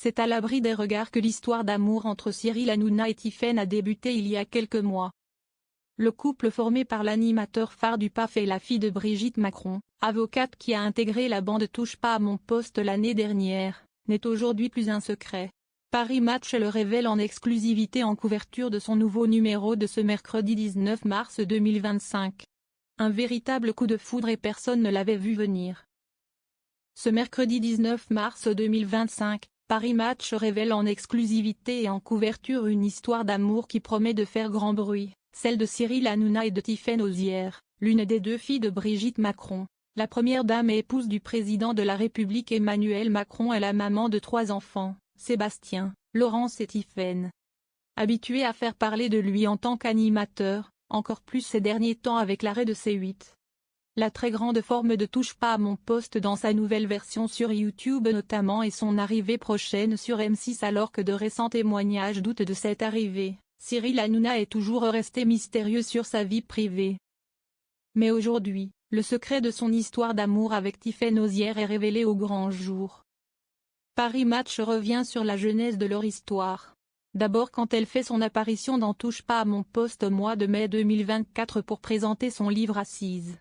C'est à l'abri des regards que l'histoire d'amour entre Cyril Hanouna et Tiphaine a débuté il y a quelques mois. Le couple formé par l'animateur phare du PAF est la fille de Brigitte Macron, avocate qui a intégré la bande Touche pas à mon poste l'année dernière, n'est aujourd'hui plus un secret. Paris Match le révèle en exclusivité en couverture de son nouveau numéro de ce mercredi 19 mars 2025. Un véritable coup de foudre et personne ne l'avait vu venir. Ce mercredi 19 mars 2025, Paris Match révèle en exclusivité et en couverture une histoire d'amour qui promet de faire grand bruit, celle de Cyril Hanouna et de Tiphaine Ozière, l'une des deux filles de Brigitte Macron. La première dame et épouse du président de la République Emmanuel Macron est la maman de 3 enfants, Sébastien, Laurence et Tiphaine. Habituée à faire parler de lui en tant qu'animateur, encore plus ces derniers temps avec l'arrêt de C8. La très grande forme de Touche pas à mon poste dans sa nouvelle version sur YouTube notamment et son arrivée prochaine sur M6 alors que de récents témoignages doutent de cette arrivée, Cyril Hanouna est toujours resté mystérieux sur sa vie privée. Mais aujourd'hui, le secret de son histoire d'amour avec Tiphaine Ozière est révélé au grand jour. Paris Match revient sur la genèse de leur histoire. D'abord quand elle fait son apparition dans Touche pas à mon poste au mois de mai 2024 pour présenter son livre Assise.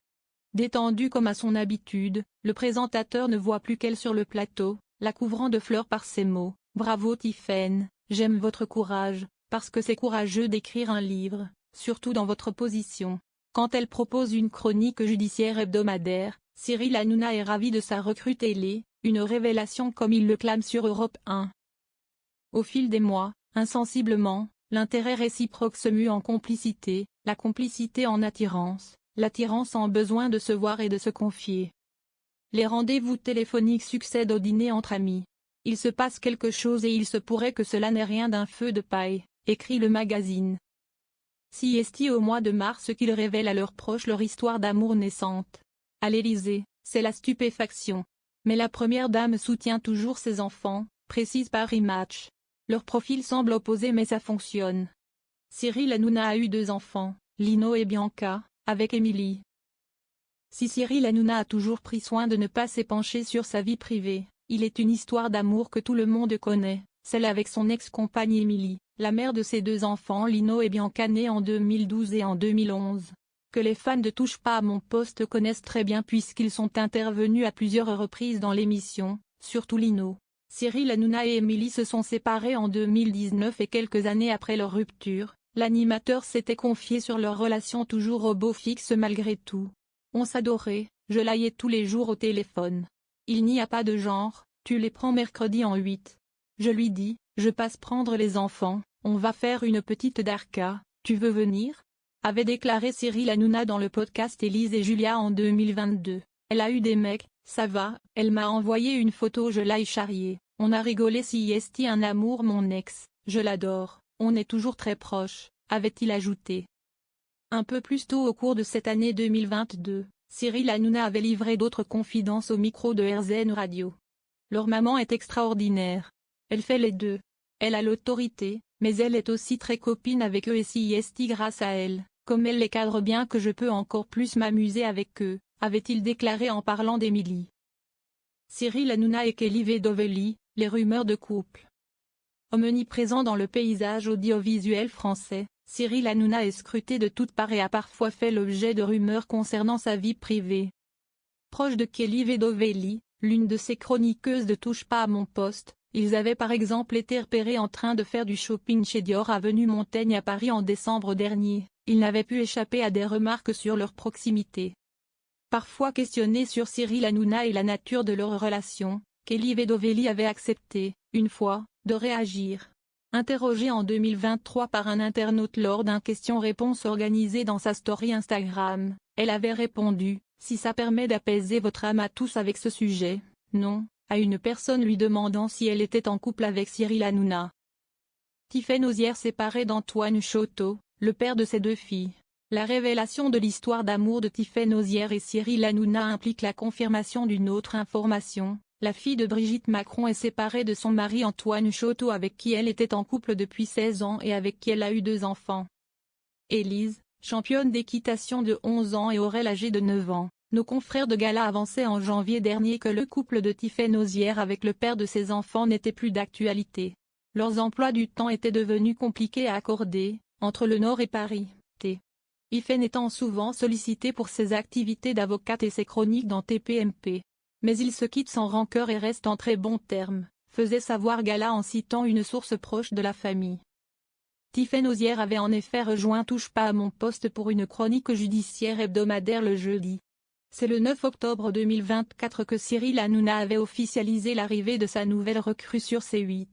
Détendu comme à son habitude, le présentateur ne voit plus qu'elle sur le plateau, la couvrant de fleurs par ces mots « Bravo Tiphaine, j'aime votre courage, parce que c'est courageux d'écrire un livre, surtout dans votre position ». Quand elle propose une chronique judiciaire hebdomadaire, Cyril Hanouna est ravi de sa recrue télé, une révélation comme il le clame sur Europe 1. Au fil des mois, insensiblement, l'intérêt réciproque se mue en complicité, la complicité en attirance, l'attirance en besoin de se voir et de se confier. Les rendez-vous téléphoniques succèdent au dîner entre amis. Il se passe quelque chose et il se pourrait que cela n'ait rien d'un feu de paille, écrit le magazine. Si est-il au mois de mars qu'ils révèlent à leurs proches leur histoire d'amour naissante. À l'Élysée, c'est la stupéfaction. Mais la première dame soutient toujours ses enfants, précise Paris Match. Leur profil semble opposé mais ça fonctionne. Cyril Hanouna a eu 2 enfants, Lino et Bianca, avec Émilie. Si Cyril Hanouna a toujours pris soin de ne pas s'épancher sur sa vie privée, il est une histoire d'amour que tout le monde connaît, celle avec son ex-compagne Émilie, la mère de ses 2 enfants Lino et Bianca nés en 2012 et en 2011, que les fans de Touche pas à mon poste connaissent très bien puisqu'ils sont intervenus à plusieurs reprises dans l'émission, surtout Lino. Cyril Hanouna et Émilie se sont séparés en 2019 et quelques années après leur rupture, l'animateur s'était confié sur leur relation toujours au beau fixe malgré tout. On s'adorait, je l'aillais tous les jours au téléphone. Il n'y a pas de genre, tu les prends mercredi en 8. Je lui dis, je passe prendre les enfants, on va faire une petite darka, tu veux venir ? Avait déclaré Cyril Hanouna dans le podcast Élise et Julia en 2022. Elle a eu des mecs, ça va, elle m'a envoyé une photo je l'ai charriée, on a rigolé si est un amour mon ex, je l'adore, on est toujours très proches, avait-il ajouté. Un peu plus tôt au cours de cette année 2022, Cyril Hanouna avait livré d'autres confidences au micro de RZN Radio. Leur maman est extraordinaire. Elle fait les deux. Elle a l'autorité, mais elle est aussi très copine avec eux et si est grâce à elle, comme elle les cadre bien que je peux encore plus m'amuser avec eux, avait-il déclaré en parlant d'Émilie. Cyril Hanouna et Kelly Vedovely, les rumeurs de couple. Omniprésent dans le paysage audiovisuel français, Cyril Hanouna est scruté de toutes parts et a parfois fait l'objet de rumeurs concernant sa vie privée. Proche de Kelly Vedovely, l'une de ses chroniqueuses de Touche pas à mon poste, ils avaient par exemple été repérés en train de faire du shopping chez Dior avenue Montaigne à Paris en décembre dernier, ils n'avaient pu échapper à des remarques sur leur proximité. Parfois questionné sur Cyril Hanouna et la nature de leur relation, Kelly Vedovely avait accepté, une fois, de réagir. Interrogée en 2023 par un internaute lors d'un question-réponse organisé dans sa story Instagram, elle avait répondu « Si ça permet d'apaiser votre âme à tous avec ce sujet, non », à une personne lui demandant si elle était en couple avec Cyril Hanouna. Tiphaine Ozière séparée d'Antoine Choteau, le père de ses 2 filles. La révélation de l'histoire d'amour de Tiphaine Ozière et Cyril Hanouna implique la confirmation d'une autre information. La fille de Brigitte Macron est séparée de son mari Antoine Choteau avec qui elle était en couple depuis 16 ans et avec qui elle a eu 2 enfants. Élise, championne d'équitation de 11 ans et Aurel âgée de 9 ans, Nos confrères de Gala avançaient en janvier dernier que le couple de Tiphaine Ozière avec le père de ses enfants n'était plus d'actualité. Leurs emplois du temps étaient devenus compliqués à accorder, entre le Nord et Paris. Tiphaine étant souvent sollicité pour ses activités d'avocate et ses chroniques dans TPMP. Mais ils se quittent sans rancœur et restent en très bons termes, faisait savoir Gala en citant une source proche de la famille. Tiphaine Ozière avait en effet rejoint Touche pas à mon poste pour une chronique judiciaire hebdomadaire le jeudi. C'est le 9 octobre 2024 que Cyril Hanouna avait officialisé l'arrivée de sa nouvelle recrue sur C8.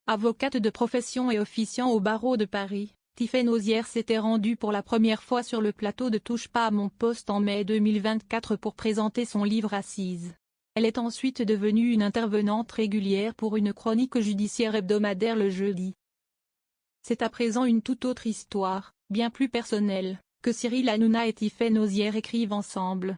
Avocate de profession et officiant au barreau de Paris, Tiphaine Ozière s'était rendue pour la première fois sur le plateau de Touche pas à mon poste en mai 2024 pour présenter son livre Assise. Elle est ensuite devenue une intervenante régulière pour une chronique judiciaire hebdomadaire le jeudi. C'est à présent une toute autre histoire, bien plus personnelle, que Cyril Hanouna et Tiphaine Ozière écrivent ensemble.